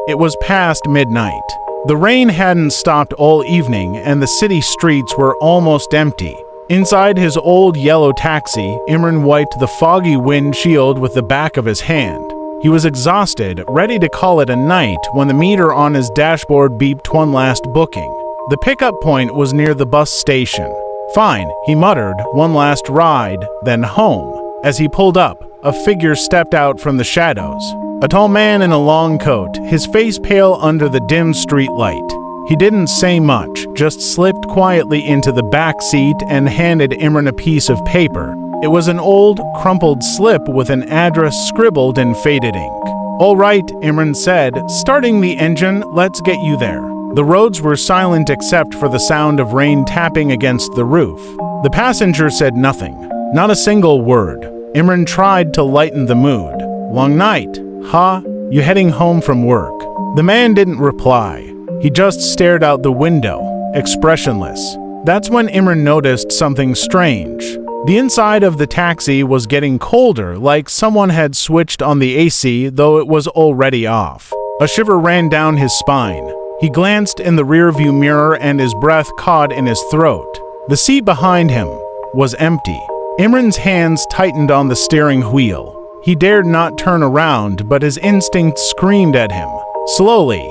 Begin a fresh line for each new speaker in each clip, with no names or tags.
It was past midnight. The rain hadn't stopped all evening, and the city streets were almost empty. Inside his old yellow taxi, Imran wiped the foggy windshield with the back of his hand. He was exhausted, ready to call it a night, when the meter on his dashboard beeped one last booking. The pickup point was near the bus station. "Fine," he muttered, "one last ride, then home." As he pulled up, a figure stepped out from the shadows. A tall man in a long coat, his face pale under the dim street light. He didn't say much, just slipped quietly into the back seat and handed Imran a piece of paper. It was an old, crumpled slip with an address scribbled in faded ink. "All right," Imran said, "starting the engine, let's get you there." The roads were silent except for the sound of rain tapping against the roof. The passenger said nothing, not a single word. Imran tried to lighten the mood. "Long night, huh? You heading home from work?" The man didn't reply. He just stared out the window, expressionless. That's when Imran noticed something strange. The inside of the taxi was getting colder, like someone had switched on the AC, though it was already off. A shiver ran down his spine. He glanced in the rearview mirror and his breath caught in his throat. The seat behind him was empty. Imran's hands tightened on the steering wheel. He dared not turn around, but his instinct screamed at him. Slowly,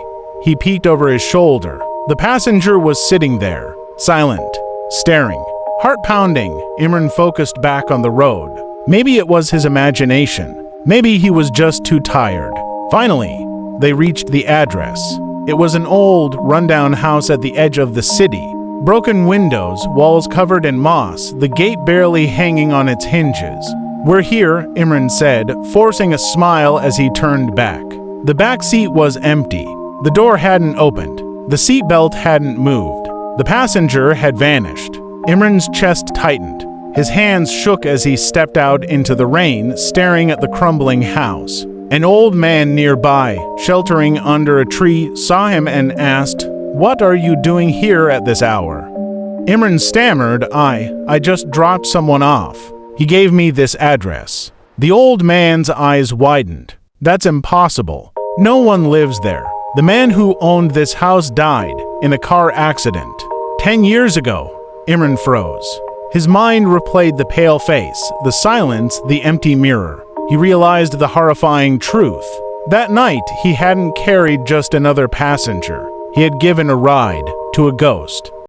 he peeked over his shoulder. The passenger was sitting there, silent, staring. Heart pounding, Imran focused back on the road. Maybe it was his imagination. Maybe he was just too tired. Finally, they reached the address. It was an old, rundown house at the edge of the city. Broken windows, walls covered in moss, the gate barely hanging on its hinges. "We're here," Imran said, forcing a smile as he turned back. The back seat was empty. The door hadn't opened. The seatbelt hadn't moved. The passenger had vanished. Imran's chest tightened. His hands shook as he stepped out into the rain, staring at the crumbling house. An old man nearby, sheltering under a tree, saw him and asked, "What are you doing here at this hour?" Imran stammered, I just dropped someone off. He gave me this address." The old man's eyes widened. "That's impossible. No one lives there. The man who owned this house died in a car accident 10 years ago." Imran froze. His mind replayed the pale face, the silence, the empty mirror. He realized the horrifying truth. That night, he hadn't carried just another passenger. He had given a ride to a ghost.